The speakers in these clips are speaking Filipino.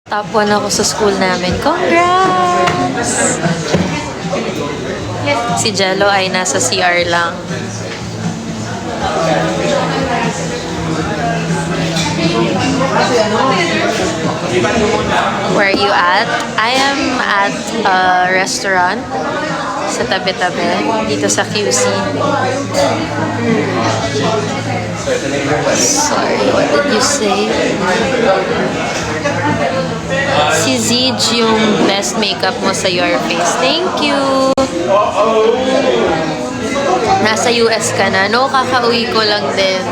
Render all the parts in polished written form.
Top 1 ako sa school namin. Congrats! Si Jello ay nasa CR lang. Where are you at? I am at a restaurant sa tabi-tabi dito sa QC. Sorry, what did you say? Si Zij yung best makeup mo sa your face. Thank you! Nasa US ka na? No, kakauwi ko lang din.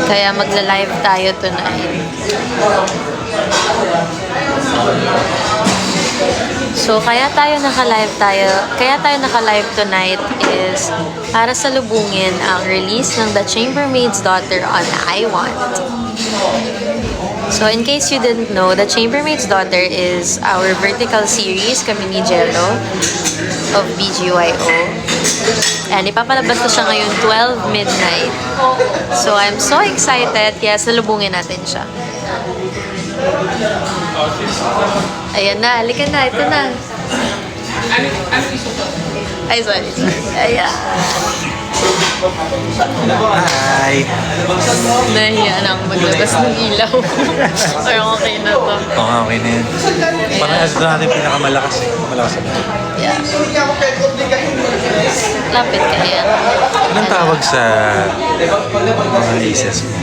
Kaya magla-live tayo tonight. So, kaya tayo naka-live tonight is para salubungin ang release ng The Chambermaid's Daughter on I Want. So, in case you didn't know, The Chambermaid's Daughter is our vertical series, kami ni Jello of BGYO. And ipapalabas ko siya ngayon 12 midnight. So, I'm so excited, kaya salubungin natin siya. Ayan na, halika na, ito na. Ay, sorry. Ayan. Hi! Nahiya na akong maglabas ng ilaw. Parang okay na to. Oo, okay na yan. Parang ito natin pinakamalakas eh. Malakas na. Yeah. Lapit ka yan. Anong tawag sa mga aces mo?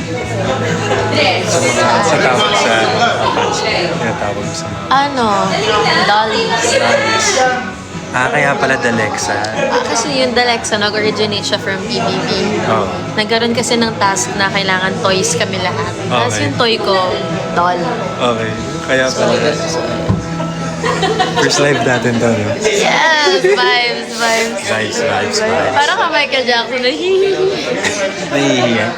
Sa tawag sa fans mo? Anong tawag sa mga Ano? Dollies. fans? Kaya pala Dalexa. Kasi yung Dalexa, nag-originate siya from EBB. Oo. Nagkaroon kasi ng task na kailangan toys kami lahat. Tapos Okay. yung toy ko, doll. Okay. Kaya pala. First live natin to, no? Yes! Vibes, vibes. Vibes. Parang ka Michael Jackson na Nahihiya.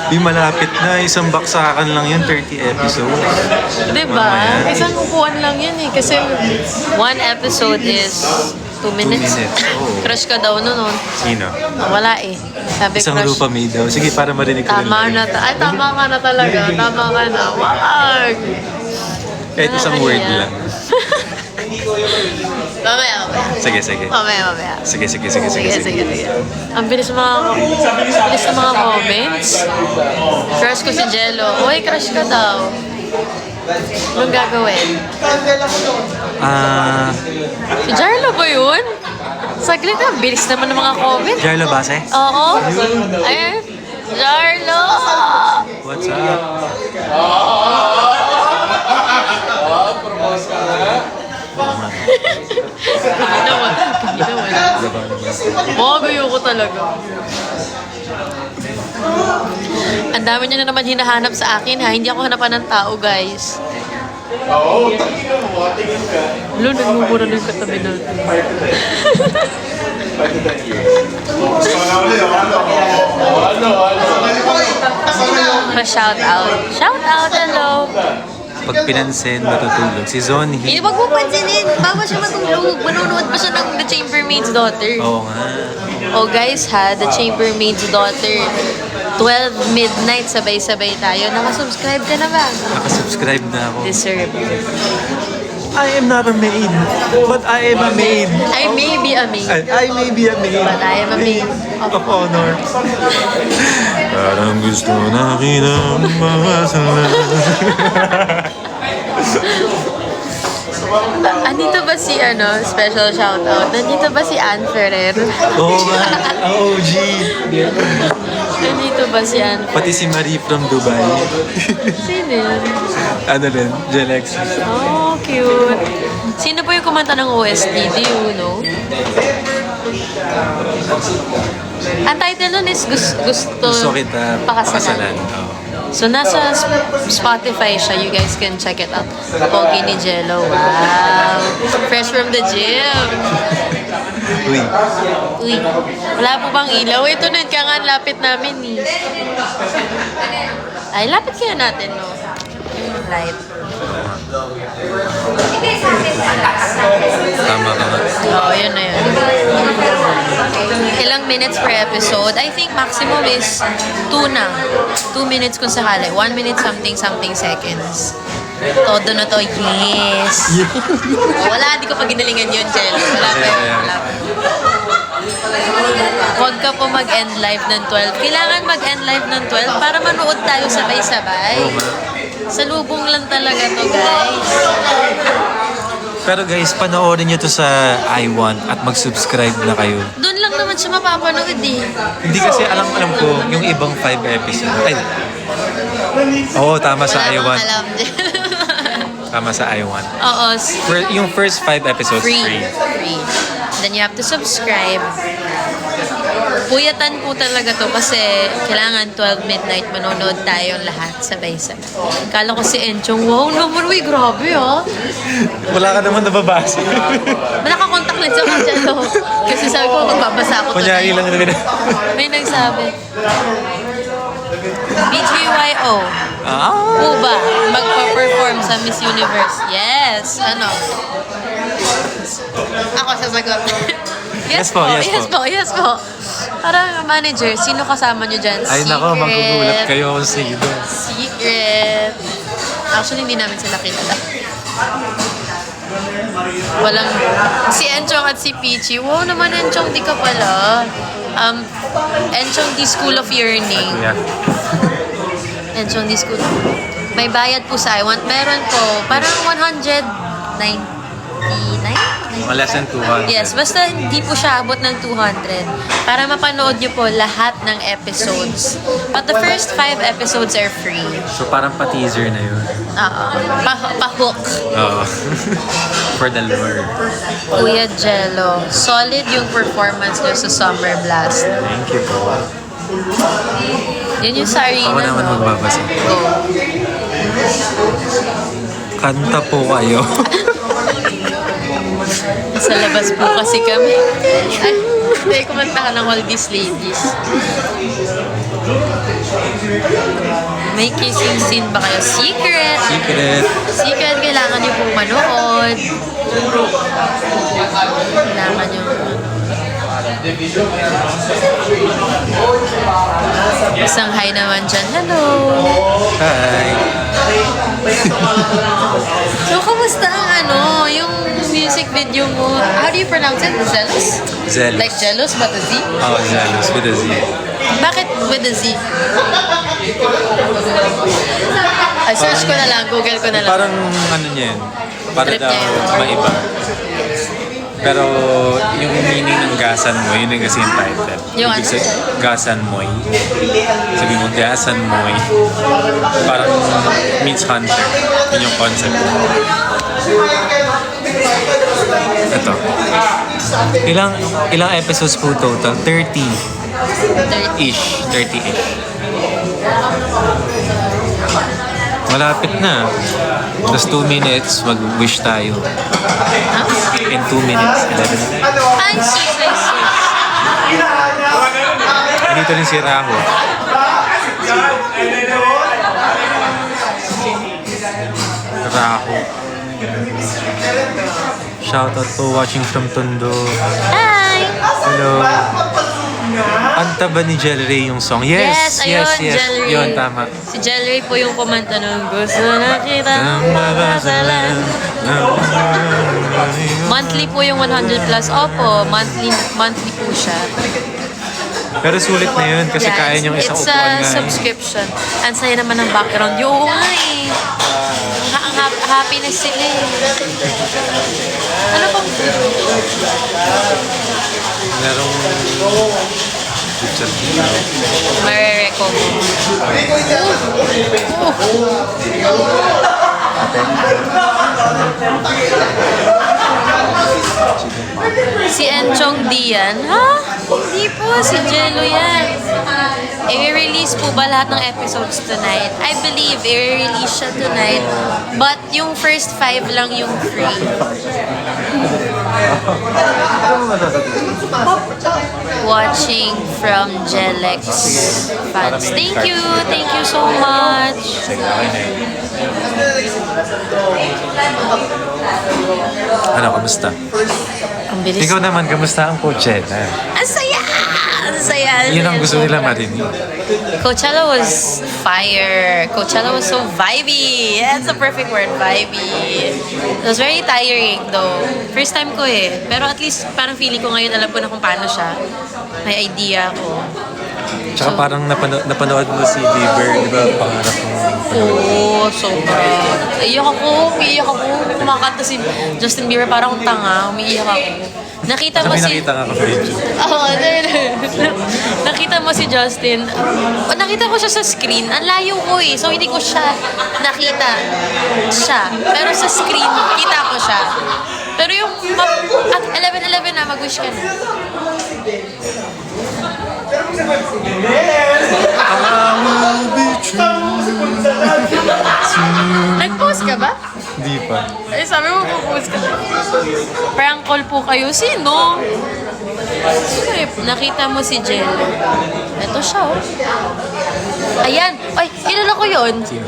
Di malapit na. Isang baksakan lang yun, 30 episodes. Diba? Mamaya. Isang upuan lang yun eh. Kasi one episode is 2 minutes. 2 minutes, oo. Crush ka daw nun. Sino? Wala eh. Sabi Isang crush. Rupa May daw. Sige, para marinig ko Tama na. Ay, tama ka na talaga. Tama ka na. Wag! Kahit isang word lang. Mamaya. Sige. Mamaya. Sige. Sige. Ang bilis ng mga comments. Crush ko si Jello. Uy, crush ka daw. Anong gagawin? Si Jarlo ba yun? Saglit na, bilis naman ng mga comments. Jarlo Base? Oo. Ayun. Jarlo! What's up? Ginawan. Magayo ko talaga. Ang dami niya na naman hinahanap sa akin ha. Hindi ako hanapan ng tao, guys. Lo, nagmumura na yung katabi natin. Pa-shout out. Shout out, hello. Pag pinansin, matutulog. Si Zonhi. Hindi, wag mo pansinin. Bago siya matulog. Manonood pa siya ng The Chambermaid's Daughter. Oo nga. Oh guys ha, The Chambermaid's Daughter. 12 midnight, sabay-sabay tayo. Nakasubscribe ka na ba? Nakasubscribe na ako. Deserve. I am not a maid, but I am a maid. I may be a maid, I may be a maid. but I am a maid Of honor. Parang gusto na kita mawasalan. Andito ba si special shoutout? Nandito ba si Ann Ferrer? Oo nga, ang OG. Nandito ba si Ann? Pati si Marie from Dubai. Sino yun? Ano rin, Jelexis. Oh, cute. Sino po yung kumanta ng OST? Do you know? Ang title nun is Gusto Kita pakasalan. Oo. So, nasa Spotify siya. You guys can check it out. Pogi ni Jello. Wow. Fresh from the gym. Uy, Uy. Wala po bang ilaw? Ito na. Kaya nga ang lapit namin eh. Ay, lapit kaya natin, no? Yung light. Tama ka nga. Oo, yun na yun. Ilang minutes per episode? I think maximum is 2 na. 2 minutes kung sakali. 1 minute something seconds. Todo na to, yes. Wala, di ko pa ginalingan yun, Jelly. Wala pa yun. Wala pa. Huwag ka po mag-end live ng 12. Kailangan mag-end live ng 12 para manood tayo sabay-sabay. Salubong lang talaga to, guys. Pero guys, panoorin nyo to sa iWant at mag-subscribe na kayo. Doon lang naman siya mapapanood eh. Hindi kasi alam ko yung ibang 5 episodes. Ay. Oo, tama sa Wala bang iWant. alam, Jelly. Tama sa iWant. Oo, Yung first 5 episodes, free. free. Free. Then you have to subscribe. Puyatan po talaga to kasi kailangan 12 midnight manonood tayong lahat sabay-sabay. Kala ko si Enchong, wow naman, uy, grabe ah. Wala ka naman nababasa. Nakakontak lens ako dyan to. Kasi sabi ko, magbabasa ako Kunyari lang na May nagsabi. BGYO. Po ba? Magpa-perform sa Miss Universe? Yes. Ano? Ako sasagot. Yes po, yes po. Yes po. Parang manager, sino kasama nyo dyan? Ay nako, magugulat kayo kung sino. Secret. Actually, hindi namin sila kilala. Walang... Si Enchong at si Peachy. Wow naman, Enchong, di ka pala. Enchong, di School of Yearning. Yeah. Enchong, di School of May bayad po sa iWant. Meron po, parang 199? Mga less than 200. Yes, basta hindi po siya abot ng 200 para mapanood niyo po lahat ng episodes. But the first 5 episodes are free. So parang pa-teaser na yun. Oo. Pa-hook. Oo. For the lure. Kuya Jello, solid yung performance niyo sa Summer Blast. Thank you po. Yun yung sa arena, Ako naman no? magbabasa. Go. Kanta po kayo. Sa labas po kasi kami. Ay, hindi, kumanta ka ng All These Ladies. May kissing scene ba kayo? Secret! Secret. Secret, kailangan niyo pong manood. Kailangan niyo isang hi naman dyan. Hello! Hi. So, kamusta ang yung music video mo? How do you pronounce it? Zealous? Zealous. Like jealous but a Z? Oh, Zealous with a Z. Bakit with a Z? Ay, search ko na lang, Google ko na lang. Parang ano niya yun. Para Trip daw niya yun. maiba. Pero yung meaning ng Gasan Moy, yun yung kasi yung title. Yung Ibig ano? sabihin, Gasan Moy. Sabi mo, Gasan Moy. Parang meets hunter. Yun yung concept. Ito. Ilang episodes po total? 30-ish. 30-ish. Malapit na. Just 2 minutes, mag-wish tayo. In 2 minutes, 11. Ay, sus. Dito rin si Raho. Raho. Shoutout po watching from Tondo. Hi! Hello. Kanta ba ni Jel Ray yung song? Yes, ayun, yes, yes. Jel Ray. Yun, tama. Si Jel Ray po yung kumanta ng gusto na kita mabasalan. Monthly po yung 100 plus. Opo, monthly po siya. Pero sulit na yun kasi Yes, kaya niyong isang it's upuan a nga. subscription. Ang saya naman ng background. Yung nga eh. Ang happiness sila eh. Ano pong... Merong picture dito. Marereko mo. Si Enchong Dian? Ha? Hindi po, si Jello yan. I-release po ba lahat ng episodes tonight? I believe i-release siya tonight. But yung first 5 lang yung free. Watching from Jelex fans. Thank you so much. Sige, okay na yun. Ano, kamusta? Ang bilis. Ikaw naman, kamusta ang Coachella? Ang saya! Ang saya! Yun ang gusto nila marinig. Coachella was fire. Coachella was so vibey. That's the perfect word, vibey. It was very tiring though. First time ko eh. Pero at least parang feeling ko ngayon alam ko na kung paano siya. May idea ko. Tsaka parang napanood mo si Bieber, di ba? Pangarap mo. Oo, sobra. Iyak ako. Kumakanta si Justin Bieber parang akong tanga. Umiiyak ako. Nakita mo May si... nakita nga ka video. Oo, nakita mo si Justin. Nakita ko siya sa screen. Ang layo ko eh. So, hindi ko siya nakita siya. Pero sa screen, kita ko siya. Pero yung... At 11:11 na, mag-wish ka na. Nag-post ka ba? Hindi pa. Ay, sabi mo, mag-post ka. Prank call po kayo. Sino? Nakita mo si Jel. Ito siya, oh. Ayan. Ay, kilala ko yun. Sino?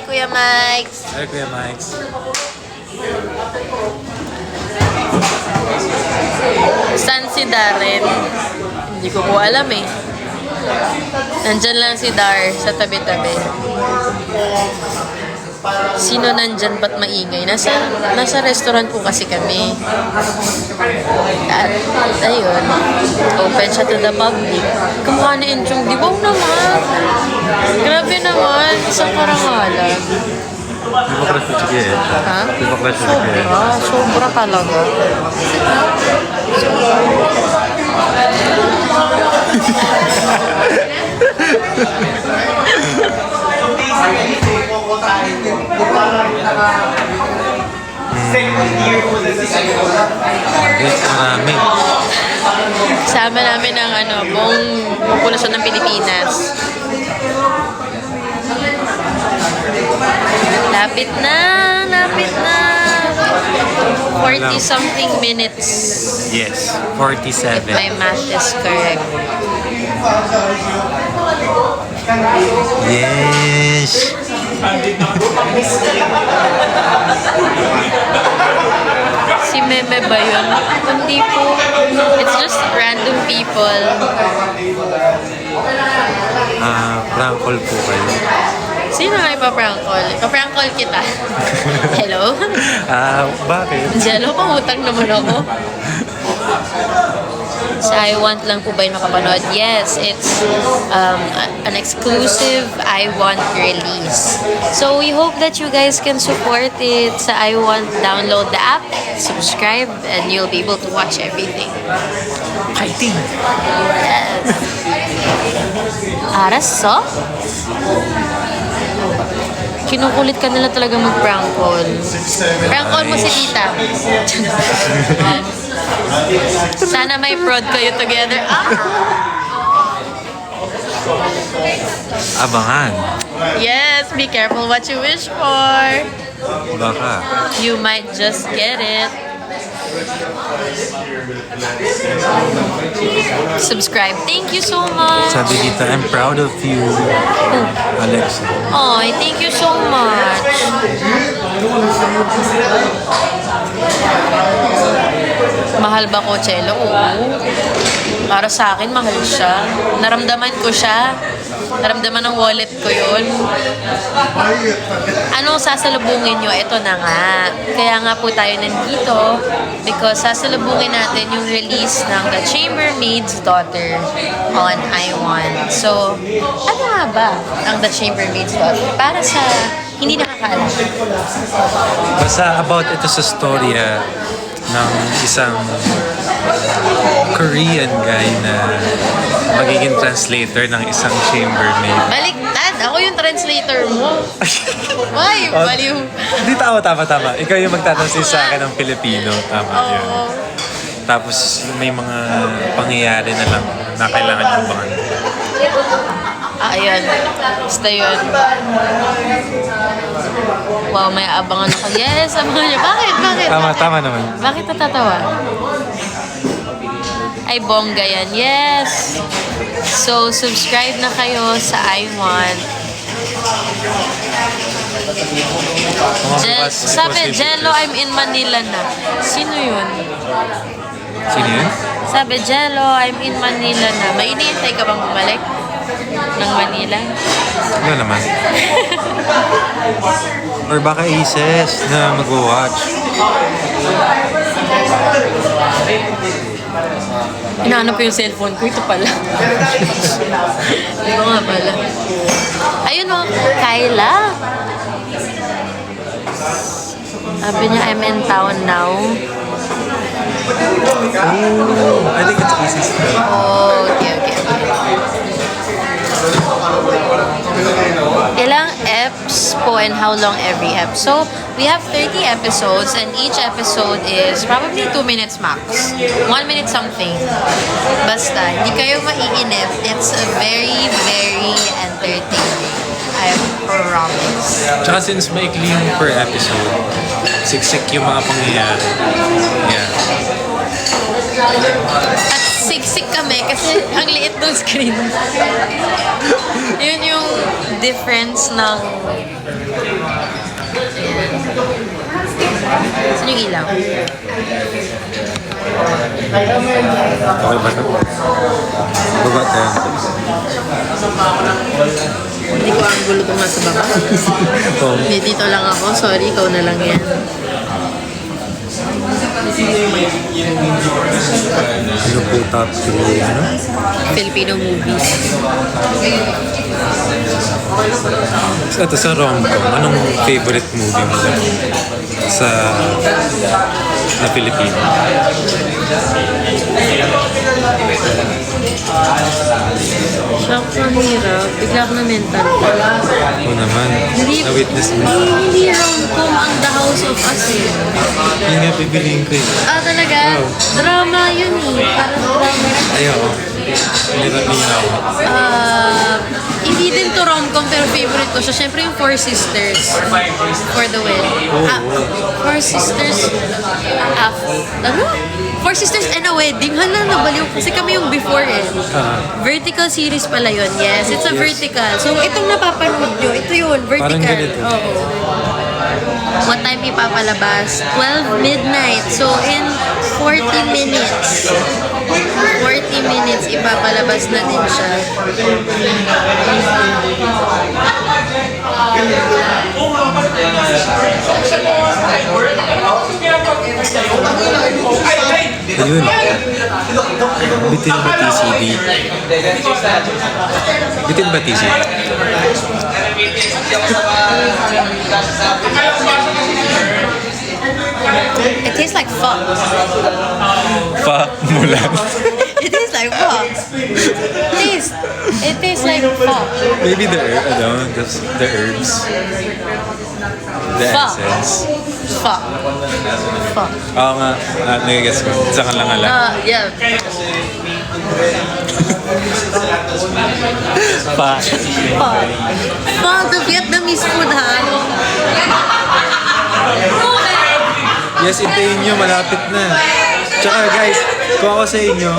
Kuya Mike. Ay, Kuya Mike. Saan si Darren? Hindi ko po alam eh. Nandyan lang si Dar sa tabi-tabi. Sino nandyan ba't maingay? Nasa restaurant po kasi kami. At ayun, open siya to the public. Kamukha ni Enchong, di ba naman? Grabe naman, isang karangalan. Di ba crush mo si Kuya? Ha? Di ba crush mo si Kuya? Sobra talaga. Yes, marami. Kasama namin ang buong populasyon ng Pilipinas. Lapit na. 40 something minutes. Yes, If 47. my math is correct. Yes! Si Meme ba yun? Hindi po. It's just random people. Prank call po kayo. Sino nga ipaprank call? Ipaprank call kita. Hello? Bakit? Jello, pangutang naman ako. Sa I Want lang po ba yung makapanood? Yes, it's an exclusive I Want release. So we hope that you guys can support it sa I Want. Download the app, subscribe, and you'll be able to watch everything. Fighting! Yes. Aras, so? Kinukulit ka nila talaga mag-prank call. Prank call mo si tita. Sana may prod kayo together. Abangan. Yes, be careful what you wish for. Baka. You might just get it. Subscribe. Thank you so much. Sabi dito, I'm proud of you, Alexa. Oh, thank you so much. Mahal ba Coachella? Oo. Para sa akin, mahal siya. Naramdaman ko siya. Naramdaman ng wallet ko yun. Anong sasalubungin nyo? Ito na nga. Kaya nga po tayo nandito because sasalubungin natin yung release ng The Chambermaid's Daughter on I Want. So, ano nga ba ang The Chambermaid's Daughter? Para sa hindi nakakaalam. Basta about ito sa storya ng isang Korean guy na magiging translator ng isang chambermaid. Baliktad! Ako yung translator mo. Why? Baliw. Hindi, tama. Ikaw yung magtatranslate sa akin ng Pilipino. Tama yun. Oo. Tapos may mga pangyayari na lang na kailangan yung bangan. Ay, Ayun. Basta yun. Wow, may abangan ako. Yes, abangan niyo. Bakit? Bakit? Tama naman. Bakit natatawa? Ay, bongga yan. Yes! So, subscribe na kayo sa iWant. Sabi, Jello, I'm in Manila na. Sino yun? Sino yun? Sabi, Jello, I'm in Manila na. May iniintay ka bang bumalik ng Manila? Wala naman. Or baka Aces na mag-watch. Hinahanap ko yung cellphone ko. Ito pala. Ito nga pala. Ayun o, Kyla. Sabi niya, I'm in town now. Oh, I think it's Aces. Oh, okay. Ilang eps po and how long every ep? So, we have 30 episodes and each episode is probably 2 minutes max. 1 minute something. Basta, hindi kayo maiinip. It's very, very entertaining. I promise. Tsaka since maikli yung per episode, siksik yung mga pangyayari. Yeah. At siksik kami kasi ang liit ng screen. Yun yung difference ng... Saan yung ilaw? Okay ba ito? Baba tayo. Hindi ko ang gulo kung nasa baba. Oh. Hindi, dito lang ako. Sorry, ikaw na lang yan. Ano po top 3? Ano? Filipino movies. Ito sa rom-com, anong favorite movie mo sa na Filipino? Shock, ang hirap. Bigla ako na mental. Oo naman, na-witness mo. Hindi rom-com ang The House of Us eh. Yun nga, pipiliin ko eh. Ah, talaga? Oh. Drama yun eh. Parang drama. Ay, oo. Nilarating ako. Hindi din to rom-com pero favorite ko siya. Siyempre yung Four Sisters for the Win. Four Sisters ano? Four Sisters and a Wedding. Hala, nabaliw. Kasi kami yung before eh. Vertical series pala yun. Yes, it's a vertical. So, itong napapanood nyo, ito yun, vertical. Parang ganito. Oo. What time ipapalabas? 12 midnight. So, in 40 minutes. 40 minutes ipapalabas na din siya. Ayun. Bitin ba TCB? Bitin ba TCB? It tastes like pho. Pa mulan. It tastes like pho. It tastes like pho. Maybe the herbs. The Pho. essence. Pho. Pho. Oo nga, nagigets ko. Isa ka lang alam. Yeah. Pa. Pho. Pho, the Vietnamese food, ha? Yes, intayin nyo, malapit na. Tsaka guys, kung ako sa inyo,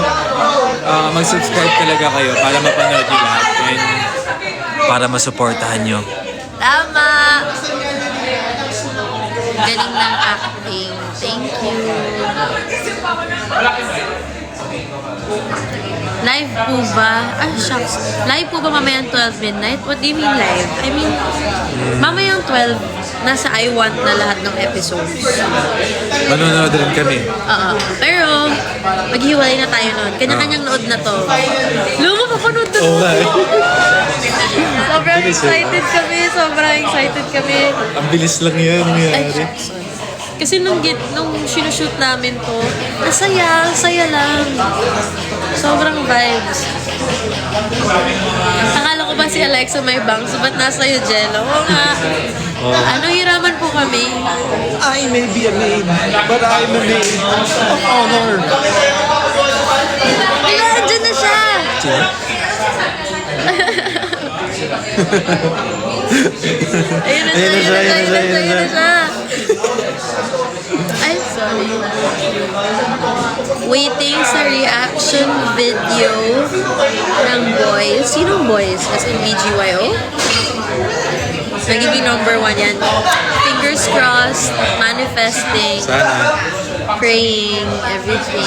mag-subscribe talaga kayo para mapanood nyo lahat. And para masuportahan nyo. Tama! Galing ng acting. Thank you. Live po ba? Ah, shucks. Live po ba mamayang 12 midnight? What do you mean live? I mean, mamayang 12, nasa iWant na lahat ng episodes. Manonood rin kami. Oo. Pero, maghiwalay na tayo nun. Kanya-kanyang nood na to. Luma, papanood na Oo nga eh. Sobrang Bilis eh. excited kami. Sobrang excited kami. Ang bilis lang yan Ay, nangyari. shucks. Kasi nung sinushoot namin to, saya lang. Sobrang vibes. Akala ko ba si Alexa may bangs, ba't nasa iyo, Jello? Oo nga. Ano, hiraman po kami. I may be a maid, but I'm a maid of honor. Wala, andyan na siya! Sino? Ayun na siya, Ayun na siya, ayun na siya, ayun na siya. Ay, sorry. Waiting sa reaction video ng boys. Sinong boys? As in BGYO? Nagiging number 1 yan. Fingers crossed, manifesting, Sana. praying, everything.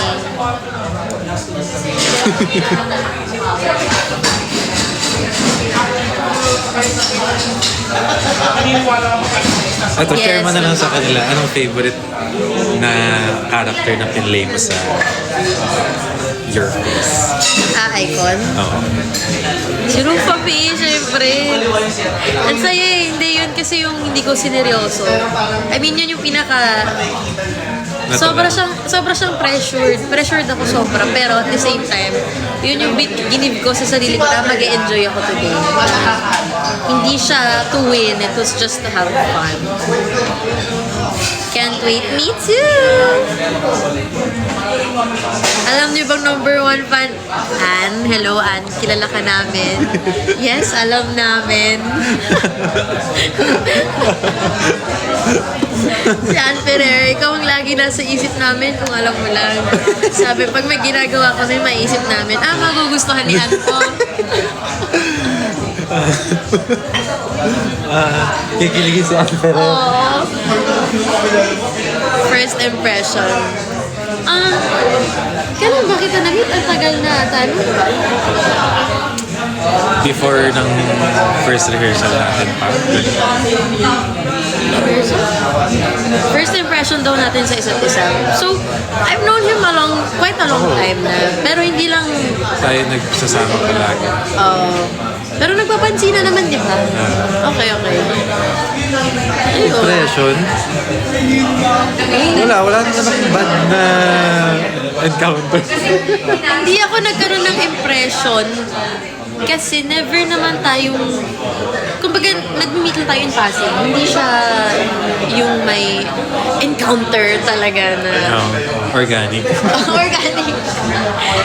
Ito, share mo Yes. na lang sa kanila. Anong favorite na character na pinlay mo sa your face? Icon. Oo. Si Rufa P, syempre. Ang saya eh. Hindi yun kasi yung hindi ko sineryoso. I mean, yun yung pinaka... Sobra siyang pressured. Pressured ako sobra. Pero at the same time, yun yung ginib ko sa sarili ko na mag-e-enjoy ako today. Hindi siya to win. It was just to have fun. Can't wait. Me too! Alam niyo bang number 1 fan? Ann. Hello, Ann. Kilala ka namin. Yes, alam namin. Si Ann Ferrer, ikaw ang lagi nasa isip namin kung alam mo lang. Sabi, pag may ginagawa kami, maisip namin, magugustuhan ni Ann to. Kikiligin si Ate Ferrer. Oo. First impression. Kailan ba kita na-meet? Ang tagal na ata. Ano? Before ng first rehearsal natin pa. First impression daw natin sa isa't isa. So, I've known him quite a long time na. Pero hindi lang, Tayo nagsasama palagi. pero nagpapansin na naman, di ba? Okay. Ayun. Impression? Wala na namang bad na encounter. Hindi ako nagkaroon ng impression kasi never naman tayong, kumbaga nag-meet lang tayo in passing. Hindi siya yung may encounter talaga na Organic. organic.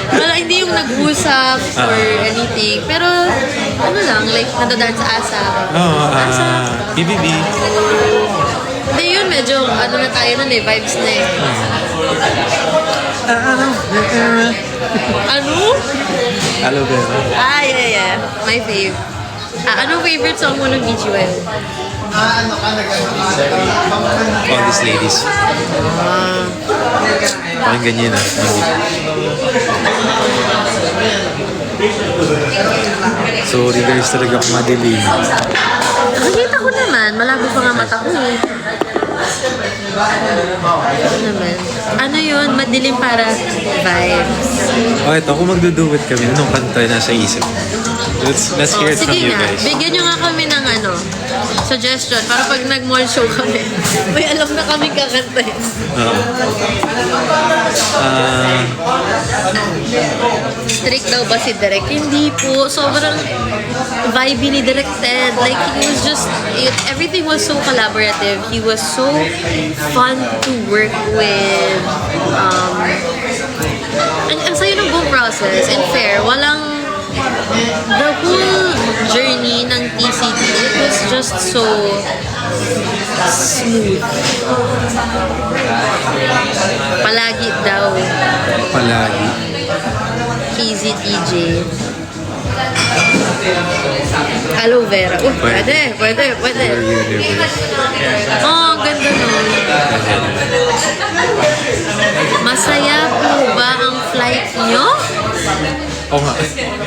Wala, hindi yung nag-usap or anything. Pero ano lang, like nadadaan sa asa. PBB. Hindi yun, medyo ano na tayo nun eh, vibes na eh. Ano? Aloe vera. Yeah. My fave. Anong favorite song mo ng BGY? All these ladies. Parang ganyan ah. Sorry guys, talaga ako madilim. Nakikita ko naman, malabo pa nga mata ko eh. Ano naman? Ano yun? Madilim para vibes. Ito, kung magduduet kami, anong kanta nasa isip? Let's hear it from Sige you nga, guys. bigyan nyo nga kami ng suggestion para pag nag-mall show kami, may alam na kami kakantahin. Strict daw ba si Direk? Hindi po. Sobrang vibe ni Direk Ted. Like, he was just, everything was so collaborative. He was so fun to work with. Ang sayo ng buong process. And fair, the whole journey ng TCT, it was just so smooth. Palagi daw. Palagi. KZTJ. Aloe vera. Pwede. Your universe. Ang ganda nun. Masaya po ba ang flight nyo? Oo nga.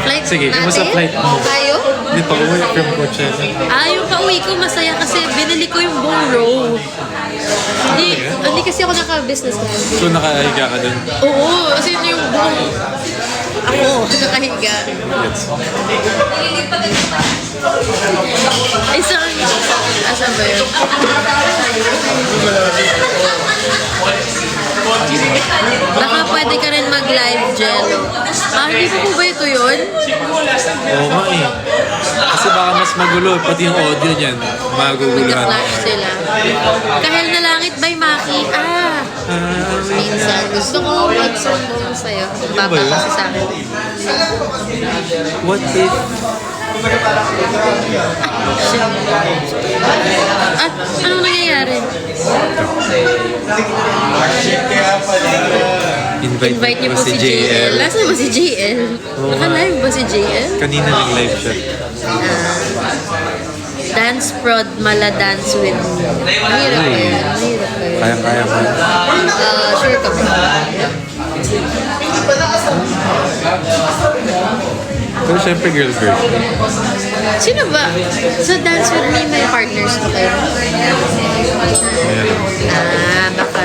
Flight Sige, natin? kumusta flight mo? Tayo? Hindi pa uwi from Coachella. Yung pauwi ko masaya kasi binili ko yung buong row. Hindi kasi ako naka-business class. So nakahiga ka dun? Oo, kasi yung buong ako nakahiga. Asan ba yun? Baka pwede ka rin mag-live jello. Hindi po ba ito yun? Oo nga eh. Kasi baka mas magulo, pati yung audio niyan, maguguluhan. Nagka-flash sila. Kahel na langit by Maki. Minsan. Gusto ko mag-sumbong sa'yo. Baba kasi sa akin. What if At anong nangyayari? Invite niyo po si JL. Nasaan ba si JL? Naka-live ba si JL? Kanina nag-live siya. Dance prod, mala dance with me. Mahirap ba yan? Mahirap ba yan? Kaya-kaya ko. Sure ka ba? Pero syempre girl version. Sino ba? Sa Dance With Me, may partners na kayo? Ayan. Baka...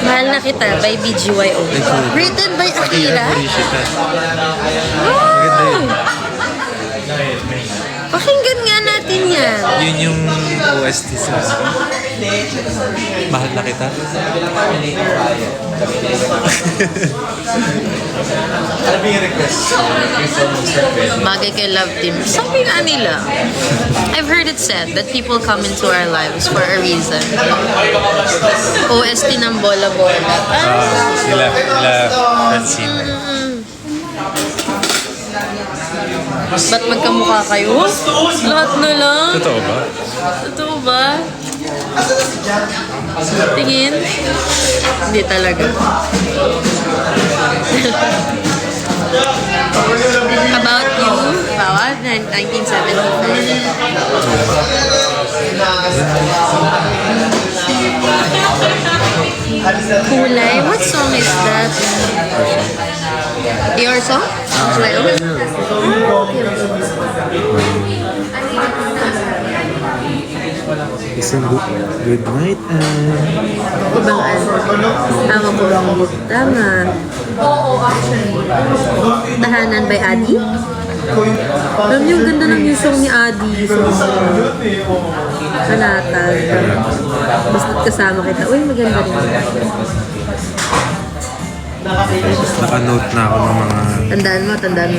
Mahal na kita by BGYO. Written by Akira. Maganda yun. Pakinggan nga natin yan. Yun yung OST sa Mahal na Kita. Bagay kay Love Team. Sabi nga nila, I've heard it said that people come into our lives for a reason. OST ng Bola Bola. Nila Francine. Ba't magkamukha kayo? Lahat na lang. Totoo ba? Totoo ba? Tingin? Hindi talaga. About You, Bawat, 1975. Kulay? What song is that? Your song? Kulay? Isang good night Ibang ano? Tama ko lang. Tama. Tahanan by Adi? Alam niyo, ang ganda ng yung song ni Adi. Kanatag. Basta't kasama kita. Uy, maganda rin. Naka-note na ako ng mga... Tandaan mo na.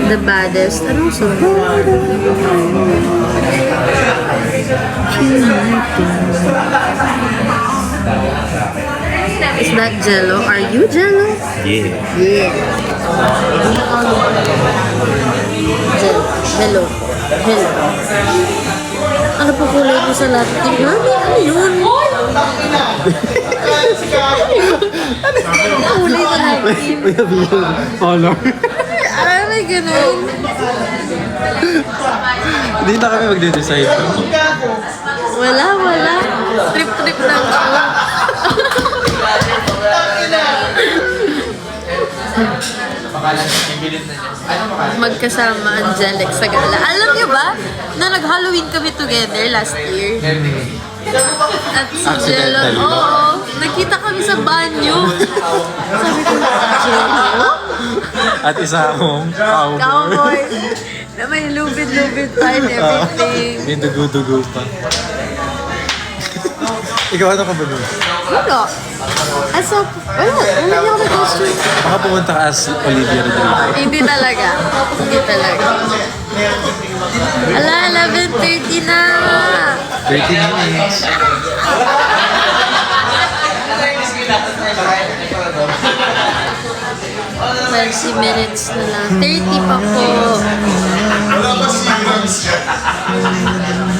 The Baddest. Anong song? Is that Jello? Are you Jello? Yeah. Yeah. Hello. Ano po kulay mo sa latte? Mami, ano yun? Kulay sa latte. Color. May ganun. Hindi na kami magde-decide. Wala. Trip lang ako. Magkasama Angelic sa gala. Alam niyo ba, na nag-Halloween kami together last year. At si Jello, oo, nakita kami sa banyo. Sabi ko, Jello? At isa akong Cowboy. Na may lubid-lubid pa and everything. May dugo-dugo pa. Ikaw ano ka ba nun? Wala. Wala niya ako na-costume. Baka pumunta ka as Olivia Rodrigo. Hindi talaga. Ala, 11:30 na. 30 minutes. Minutes na lang. 30 pa po.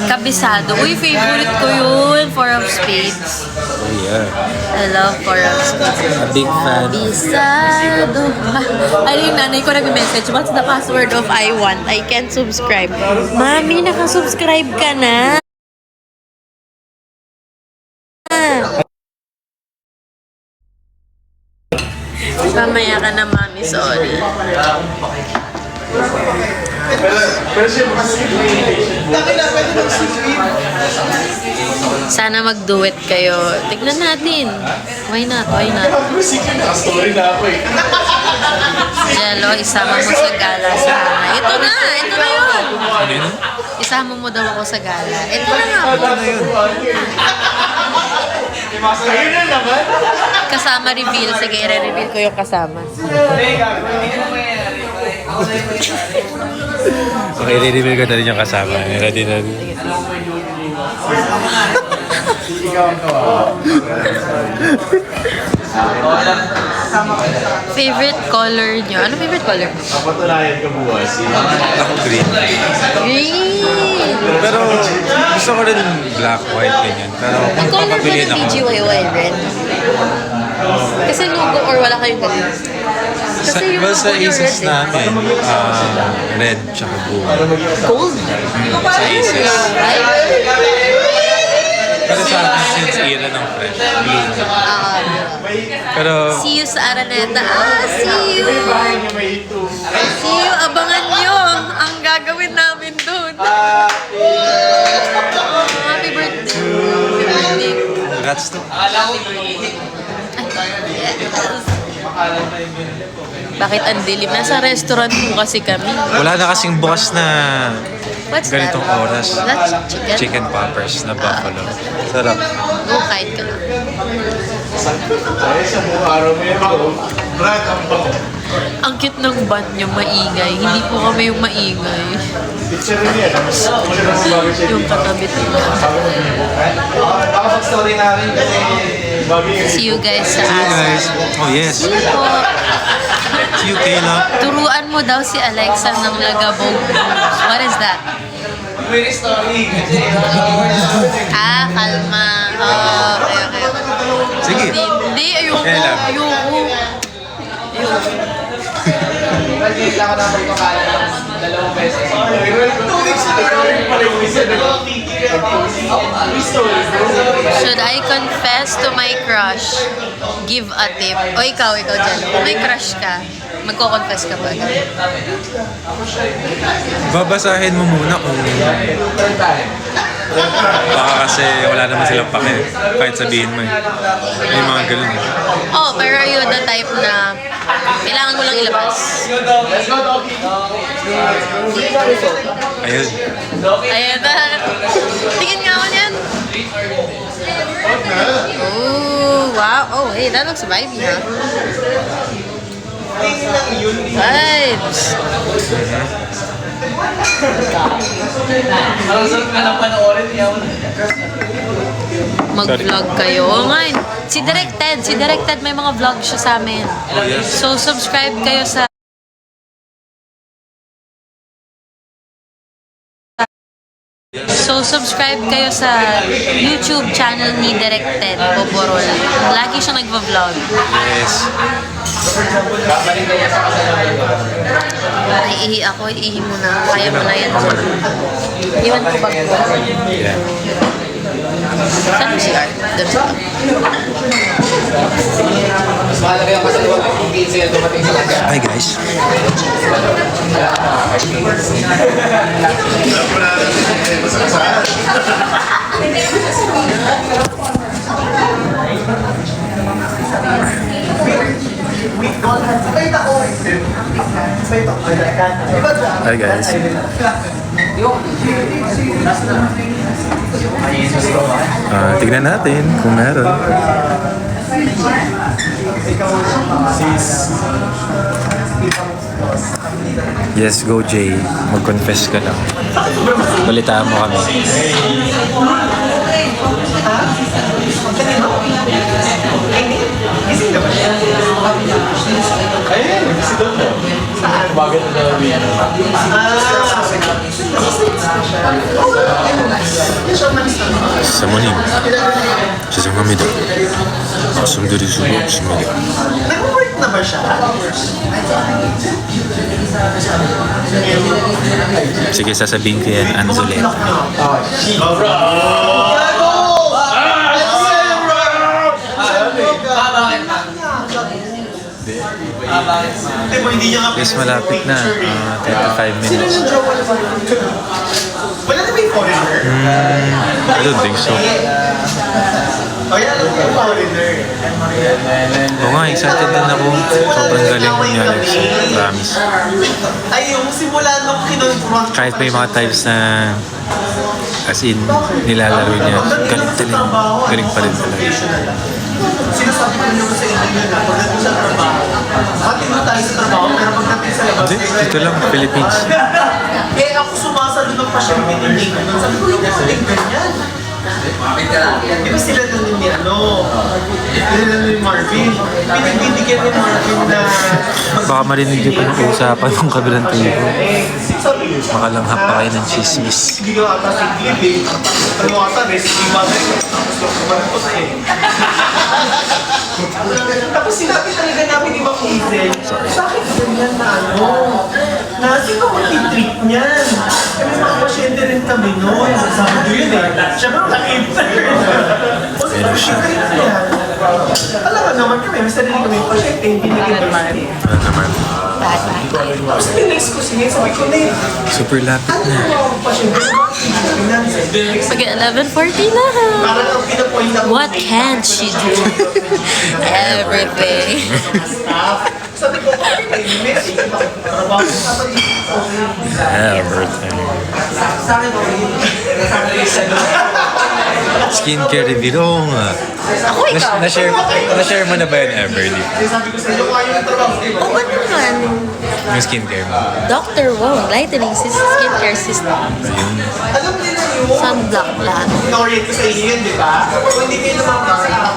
Kabisado. Uy, favorite ko yun. Four of Spades. Oh yeah. I love Four of Spades. A big fan. Kabisado. Ano yung nanay ko nag-message? What's the password of I want? I can't subscribe. Mami, nakasubscribe ka na. Mamaya ka na, Mami. Sorry. Sana mag-duet kayo. Tignan natin. Why not? Why not? Jello, isama mo sa gala sana. Ito na! Ito na yun! Ano yun? Isama mo daw ako sa gala. Ito na nga. Ano yun? Kasama reveal. Sige, i-reveal ko yung kasama. Okay, i-reveal ko na rin yung kasama. Ready na rin. Favorite color nyo? Ano favorite color? Ako green. Green! Pero gusto ko rin black, white, ganyan. Pero Ang kung color ba papapiliin ng ako, BGYY? Red? Kasi logo or wala kayong ganun? sa, Kasi yung well, sa logo nyo Aces red eh. namin, red tsaka blue. Gold? Sa Aces. Ay? Pero sa akin, since era ng fresh, blue. Pero, See you sa Araneta. See you! See you! Abangan nyo ang gagawin namin doon. Happy birthday! Happy birthday! congrats to. Bakit ang dilim? Nasa restaurant po kasi kami. Wala na kasing bukas na What's ganitong that? oras. That's chicken? Chicken poppers na buffalo. Sarap. Go, kahit ka lang. Ang cute ng band nyo, maingay. Hindi po kami yung maingay. Yung katabit nila. See you guys sa See you guys. Asa. Oh yes. See you po. See you, Kayla. Turuan mo daw si Alexa ng Lagabog moves. What is that? Ah, kalma. Oh, okay. Sige. Hindi, ayoko. Kaya lang. Ayoko. Should I confess to my crush? Give a tip. O ikaw dyan. Kung may crush ka, magko-confess ka ba? Babasahin mo muna kung baka kasi wala naman silang pake. Kahit sabihin mo eh. May mga ganun eh. Oh, pero are you the type na kailangan mo lang ilabas? Ayun. Ayan na. Tingin nga ako niyan. Oh, wow. Oh, hey, that looks vibey, ha? Vibes. Mag-vlog kayo. Oo nga. Si Direct Ted, may mga vlog siya sa amin. Oh yes. So, subscribe kayo sa YouTube channel ni Direct Ted Boborol. Lagi siya nagva-vlog. Yes. Naiihi ako, iihi mo na. Kaya mo na yan. Iwan ko bag ko. Yeah. Saan mo si Art? Doon sa Hi guys. Hi guys. Tignan natin kung meron. Yes, go Jay. Mag-confess ka lang. Balitaan mo kami. 사모님, 죄송합니다. 말씀드릴 수가 없습니다. Nag-work na ba siya? Sige, sasabihin ko yan, Anzoleta. Hindi niya nga Yes, malapit na. 25 minutes. Wala na may foreigner? I don't think so. O yan, ano yung foreigner? Oo nga, excited din ako. Sobrang galing ni Alex. Promise. Ay, yung simula nung kinonfront. Kahit may mga times na as in, nilalaro niya. Galing talaga. Galing pa rin talaga. Sinasabi ko naman sa inyo na pagdating sa trabaho, hati mo tayo sa trabaho, pero pagdating sa labas, Hindi, dito lang, Philippines. eh ako sumasalo ng pasyente ni Nick. Sabi ko, hindi ako ganyan. Di ba sila nun ni sila ni Marvin. Pinagbibigyan ni Marvin na Baka marinig niyo pa yung usapan ng kabilang tubo. sabi ko, Makalanghap pa kayo ng chismis. hindi ka ata si Clip eh. Ano ata, recipe ba tayo? Gusto ko malapot eh. Tapos sinabi talaga namin ni Ma'am Hazel, bakit ganyan na na sino mag-treat niyan? Eh, may mga pasyente rin kami noon. Sabi ko yun eh. Siya ba naka-intern? O sino mag-treat niyan? Alam ka naman kami, may sarili kami yung pasyente, hindi nag-invite. Ano naman? Tapos tinext ko siya, sabi ko na Super lapit na. pasyente Pag 11:40 na. parang ang pinapoint na What can she do? Everything. sabi ko, miss, trabaho sa Everything. Sa akin, Skincare review. Oo nga. Ako ikaw. Na-share mo na ba yun, Everly? sabi ko sa inyo, kaya yung trabaho. Oo naman. Yung skincare mo. Dr. Wong, lightening skincare system. Alam nila yun. Sunblock lang. Norate ko sa inyo yun, di ba? Kung hindi kayo naman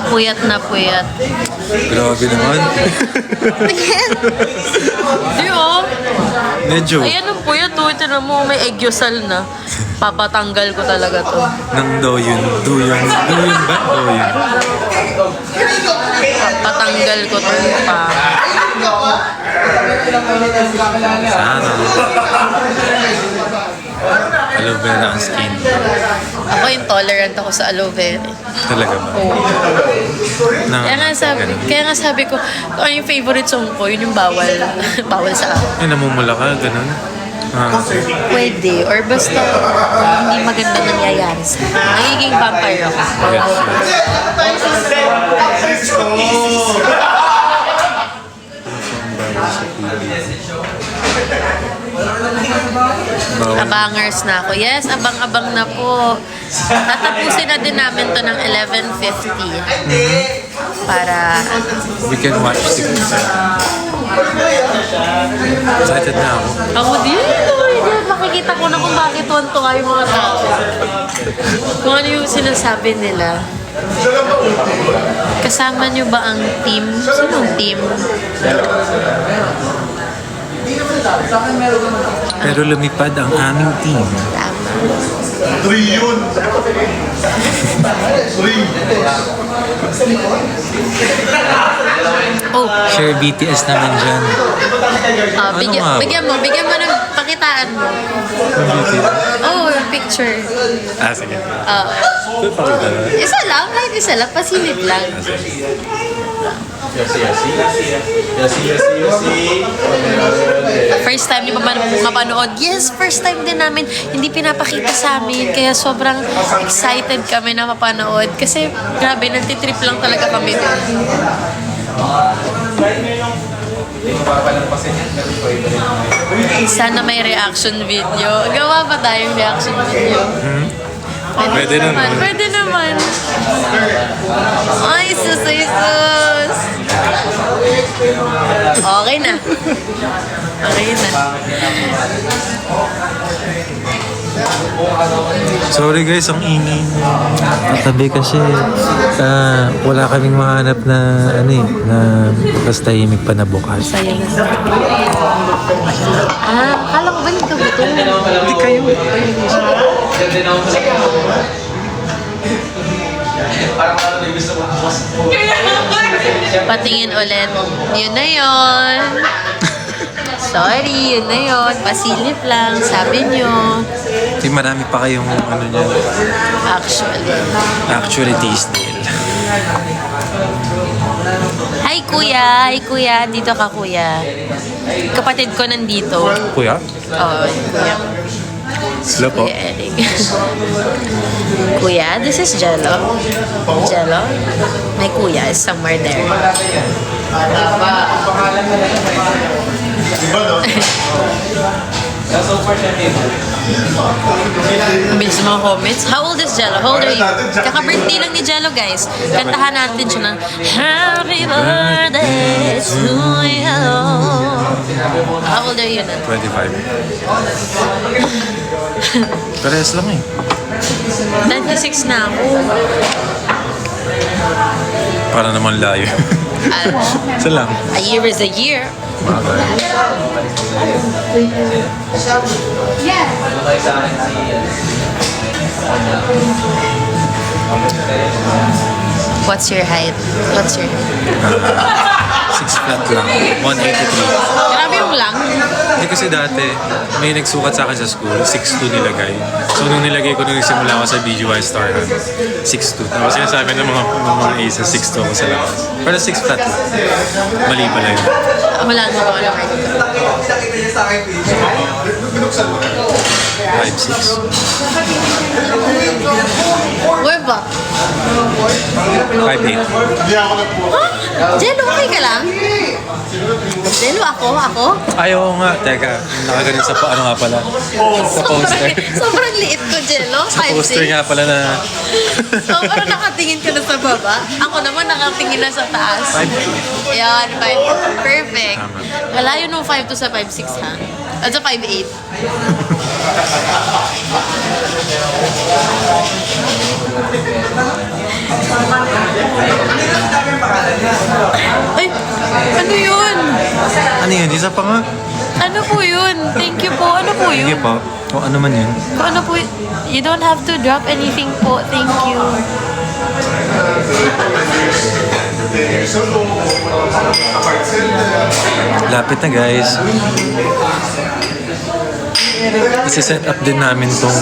Puyat na puyat. Grabe naman. Again. Di oh. Medyo. Ayan ang puyat oh. Ito mo, may eggyosal na. Papatanggal ko talaga to. Nang doyun. Doyun ba? Doyun. Patanggal ko to pa. Sana. Aloe vera ang skin. Ako intolerant ako sa aloe vera. Talaga ba? Oo. Na, Kaya nga sabi ko, kung ano yung favorite song ko, yun yung bawal. Bawal sa akin. Ay, namumula ka, ganun. Pwede. Or basta hindi maganda nangyayari sa akin. Nagiging vampire ako. Abangers na ako. Yes, abang-abang na po. Tatapusin na din namin to ng 11:50. Para We can watch the excited na ako. ako din. Makikita ko na kung bakit tuwan-tuwa yung mga tao. Kung ano yung sinasabi nila. Kasama niyo ba ang team? Sinong team? Pero lumipad ang aming team. Tama. 3 yun. 3. Oh, Share BTS naman dyan. bigyan, nga ba? bigyan mo ng pakitaan mo. Ang BTS? Oh, yung picture. Sige. Uh, isa lang, kahit isa lang, pasilip lang. First time niyo pa mapanood? Yes, first time din namin. Hindi pinapakita sa amin. Kaya sobrang excited kami na mapanood. Kasi grabe, nagtitrip lang talaga kami dun. Sana may reaction video. Gawa pa tayong reaction video. Pwede naman. Pwede naman. Ay, sus. Okay na. Okay na. Sorry guys, ang ingay niyo. Katabi kasi wala kaming mahanap na na basta tahimik pa na bukas. Saya na. Akala ko ba nagkagutom? Hindi kayo. Patingin ulit. Yun na yun. Sorry, yun na yun. Pasilip lang, sabi nyo. Di marami pa kayong niya. Actually. Actually, taste nil. Hi Hi, kuya! Hi, kuya! Dito ka, kuya. Kapatid ko nandito. Kuya? Oo, kuya. Hello po. Kuya Eric. Kuya, this is Jello. Jello? My kuya is somewhere there. Ang bilis ng mga comments. How old is Jello? How old are you? Kaka-birthday lang ni Jello, guys. Kantahan natin siya ng Happy birthday to you. How old are you na? 25. Parehas lang eh. 96 na ako. Para naman layo. Isa lang. A year is a year. What's your height? What's your height? 6 flat lang. 183. Grabe yung lang. Hindi kasi dati, may nagsukat sa akin sa school, 6'2 nilagay. So nung nilagay ko nung nagsimula ako sa BGY Starhand, 6'2. Tapos sinasabi ng mga aces, 6'2 ako sa labas. Pero 6 flat lang. Mali pala yun. Wala na ako lang. 5'6. Where ba? 5'8. Jello, okay ka lang? Jello, ako? Ayaw nga. Teka, nakaganin sa ano nga pala. Sa poster. Sobrang liit ko, Jello. Sa poster nga pala na Sobrang nakatingin ka na sa baba. Ako naman nakatingin na sa taas. 5'8. Yan, 5. Perfect. Tama. Wala yun nung 5 to sa 5'6 ha? At sa 5'8. Ay, ano yun? Ano yun? Isa pa nga. Ano po yun? Thank you po. Ano po Sige yun? po. O ano man yun. Ano po yun? You don't have to drop anything po. Thank you. Lapit na guys. Isi-set up din namin tong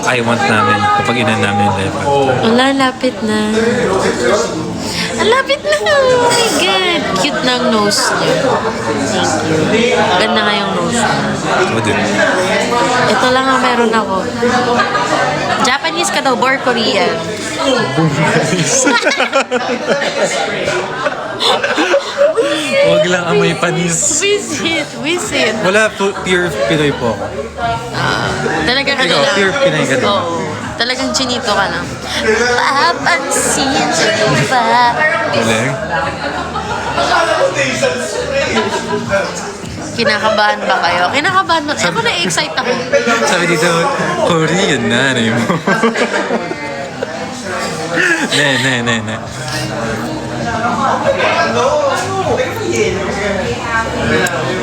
I want namin kapag inan namin yung level. Wala, lapit na. Ang lapit na. Oh my God. Cute na ang nose niya. Thank you. Ganda nga yung nose niya. Ito din. Ito lang ang meron ako. Japanese ka daw, or Korean? Huwag lang amoy panis. Visit. Wala, pure Pinoy po ako. Talagang ano Ikaw, lang. pure Pinay ka din. Oo. Talagang chinito ka lang. Papansin siya ba? Galing. Kinakabahan ba kayo? Kinakabahan ba? Ako na-excite ako. Sabi dito, Korean na, ano yun mo. Ne.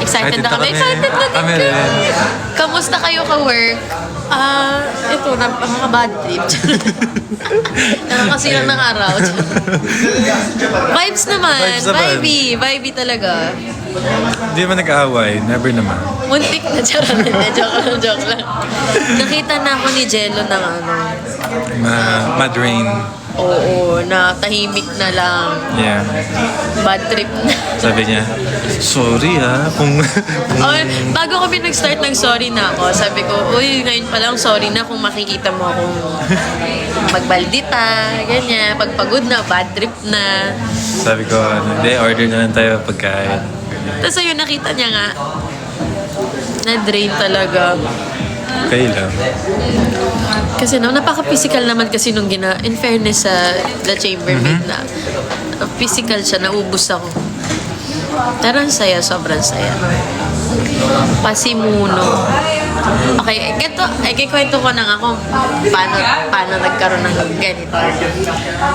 Excited na kami. kami. Excited na din Kami kami. rin. Kamusta kayo ka-work? Ito, mga bad trip. Nakakasilang ng araw. Vibes naman. Vibes naman. Vibey talaga. Hindi naman nag-aaway. Never naman. Muntik na. Joke lang. Nakita na ako ni Jello ng ano. Madrain. Oo, na tahimik na lang. Yeah. Bad trip na. Sabi niya, sorry kung Oh, bago kami nag-start ng sorry na ako, sabi ko, uy, ngayon pa lang sorry na kung makikita mo akong magbaldita, ganyan, pagpagod na, bad trip na. sabi ko, hindi, order na lang tayo pagkain. Tapos ayun, nakita niya nga, na-drain talaga. Okay lang. Kasi napaka-physical naman kasi nung in fairness sa The Chambermaid na physical siya, naubos ako. Pero ang saya, sobrang saya. Pasimuno. Okay, kikwento ko na nga kung paano nagkaroon ng ganito.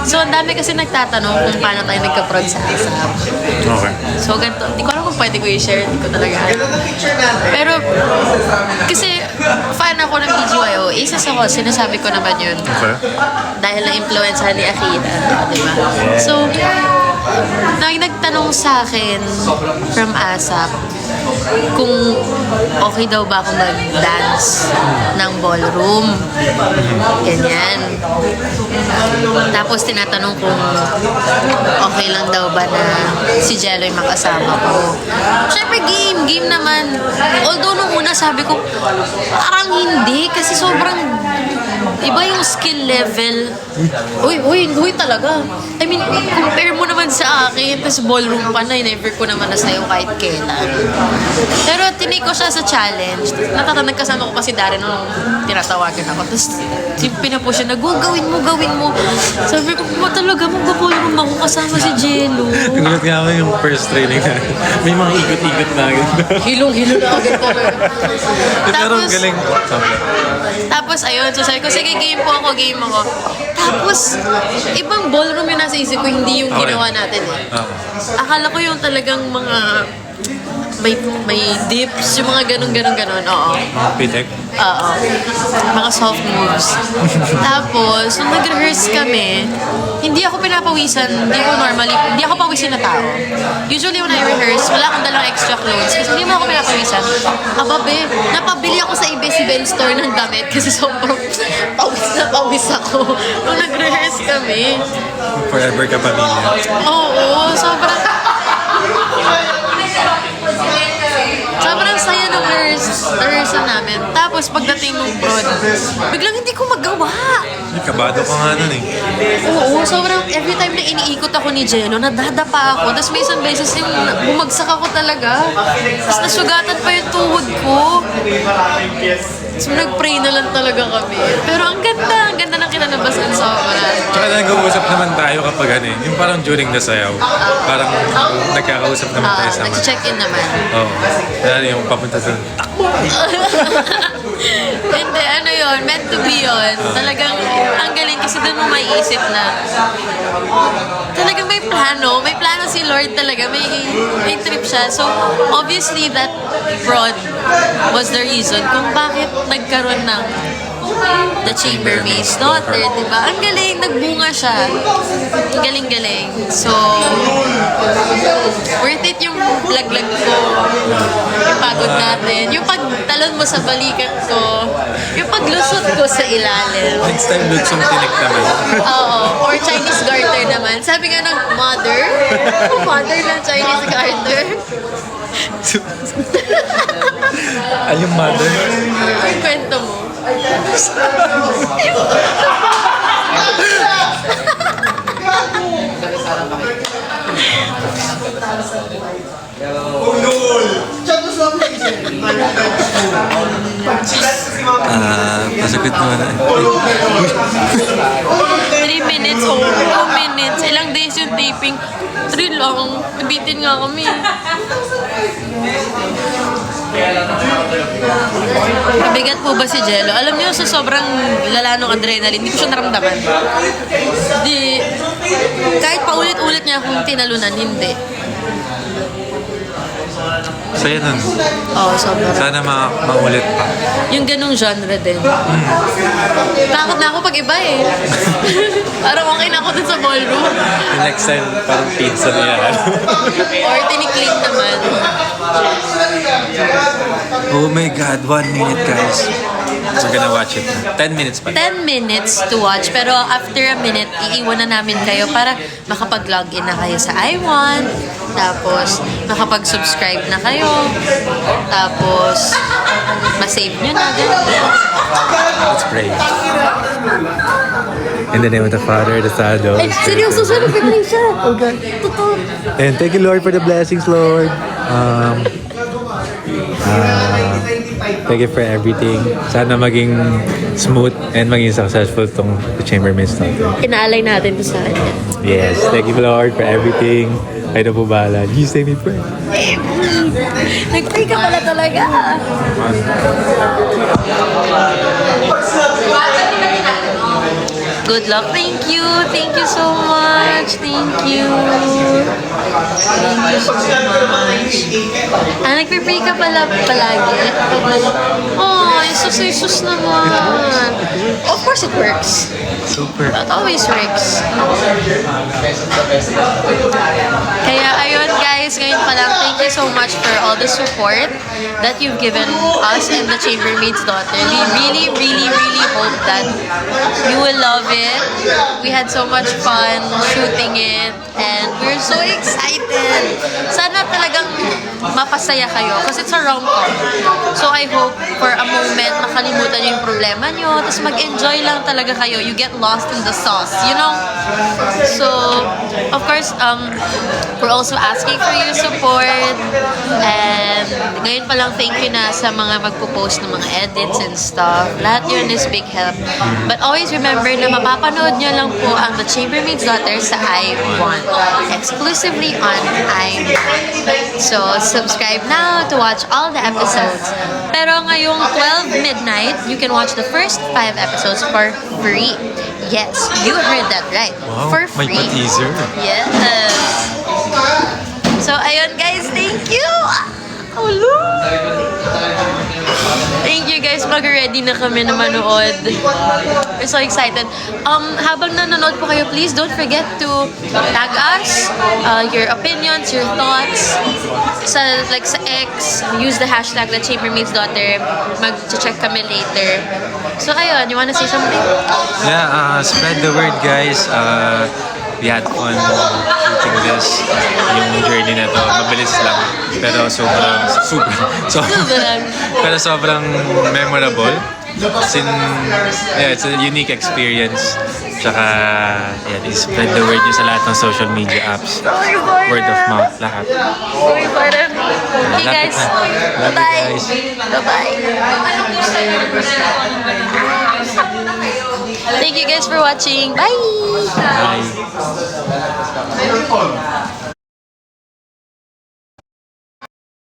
So, ang dami kasi nagtatanong kung paano tayo nagka-prod sa ASAP. Okay. So, ganito. Di ko alam kung pwede ko i-share. Di ko talaga alam. Pero, kasi, fan ako ng BGYO. Isas ako, sinasabi ko naman yun. Okay. Dahil na-influencehan ni Akira. Di ba? So, nagtanong sa akin from ASAP kung okay daw ba ako mag-dance ng ballroom. Ganyan. Tapos tinatanong kung okay lang daw ba na si Jello yung makasama ko. Siyempre game naman. Although nung una sabi ko, parang hindi kasi sobrang iba yung skill level. Uy talaga. I mean, compare mo naman sa akin, tapos ballroom pa na, never ko naman nasayaw kahit kailan. Pero tinake ko siya sa challenge. Nagkasama ko pa si Darren nung tinatawagan ako. Tapos pinapush siya na, gawin mo. Sabi ko, talaga mag-ballroom ako kasama si Jello. Nagulat nga ako yung first training na may mga ikot-ikot na agad. Hilong-hilo na agad ko. Pero ang galing. Tapos ayun, so sabi ko, sige game ako. Tapos, ibang ballroom yung nasa isip ko, hindi yung ginawa natin eh. Akala ko yung talagang mga may dips, yung mga ganun. Oo. Mga pitek. Oo. Mga soft moves. Tapos, nung nag-rehearse kami, hindi ako pinapawisan. Hindi ako pawisin na tao. Usually when I rehearse, wala akong dalang extra clothes. Kasi hindi mo ako pinapawisan. Ababe, napabili ako sa Ibesiben store ng damit kasi sobrang pawis ako. Nung nag-rehearse kami. Forever ka pamilya. Oo, sobrang saya nung rehearsal namin. Tapos pagdating ng broad, biglang hindi ko magawa. Kabado ka nga nun eh. Oo, sobrang every time na iniikot ako ni Jello, nadadapa ako. Tapos may isang beses yung bumagsak ako talaga. Tapos nasugatan pa yung tuhod ko. So nag-pray na lang talaga kami. Pero ang ganda ng kinalabasan sobra. Tsaka nag-uusap naman tayo kapag ano eh. Yung parang during the sayaw. Parang nagkakausap naman tayo sama. Nag-check-in naman. Oo. Lalo yung papunta doon. Hindi, ano yun, meant to be yun. Talagang, ang galing kasi doon mo maiisip na talagang may plano si Lord talaga, may trip siya. So, obviously, that broad was the reason kung bakit nagkaroon ng The Chambermaid's Daughter, diba? Ang galing, nagbunga siya. Galing-galing. So, worth it yung laglag ko. Yung pagod natin. Yung pagtalon mo sa balikat ko. Yung paglusot ko sa ilalim. Next time, lutsong tinik naman. Oo. Or Chinese garter naman. Sabi nga ng mother ng Chinese garter. Ay, yung mother. Yung kwento mo. Pasagot mo na. 3 minutes o 2 minutes. Ilang days yung taping. 3 lang. Nabitin nga kami. Mabigat po ba si Jello? Alam niyo, sa sobrang lala ng adrenaline, hindi ko siya naramdaman. Kahit paulit-ulit niya akong tinalunan, hindi. Saya nun. Oo, sobrang. Sana maulit pa. Yung ganong genre din. Takot na ako pag iba eh. Parang okay na ako dun sa ballroom. The next time, parang pizza na yan. Or tinikling naman. Oh my God, 1 minute guys. So we're gonna watch it na. 10 minutes pa. 10 minutes to watch, pero after a minute, iiwan na namin kayo para makapag-login na kayo sa iWant. Tapos, makapag-subscribe na kayo. Tapos, masave nyo na. Let's pray. In the name of the Father, the Son, the Holy Spirit. Seryoso siya, napipray siya. Oh God, totoo. And thank you, Lord, for the blessings, Lord. Thank you for everything. Sana maging smooth and maging successful tong The Chambermaid's Daughter. Inaalay natin to sa kanya. Yes, thank you, Lord, for everything. Ay na po bahala. You say me pray. Nag-pray ka pala talaga. Good luck. Thank you. Thank you so much. Thank you. Thank you so much. Nagpipray ka pala palagi. Oh, sus naman. Of course it works. Super. It always works. Kaya ayun, thank you so much for all the support that you've given us in The Chambermaid's Daughter. We really, really, really hope that you will love it. We had so much fun shooting it and we're so excited. Sana talagang mapasaya kayo kasi it's a rom-com. So I hope for a moment makalimutan niyo yung problema niyo tapos mag-enjoy lang talaga kayo. You get lost in the sauce, you know? So, of course, we're also asking for your support and ngayon pa lang thank you na sa mga magpo-post ng mga edits and stuff. Lahat yun is big help. But always remember na mapapanood nyo lang po ang The Chambermaid's Daughter sa I1. Exclusively on I1. So, subscribe now to watch all the episodes. Pero ngayong 12 midnight, you can watch the first 5 episodes for free. Yes, you heard that right. Wow, For may free. pa-teaser. Yes. So, ayun guys, thank you! Hello! Thank you guys, mag-ready na kami na manood. We're so excited. Habang nanonood po kayo, please don't forget to tag us, your opinions, your thoughts. Sa X, use the hashtag The Chambermaid's Daughter. Mag-check kami later. So ayun, you wanna say something? Yeah, spread the word, guys. We had fun shooting this. Yung journey na to, mabilis lang. Pero sobrang pero sobrang memorable. It's a unique experience. Tsaka, spread the word nyo sa lahat ng social media apps. Word of mouth, lahat. Okay guys, Love you, bye-bye. guys. Bye-bye. Thank you guys for watching. Bye! Bye.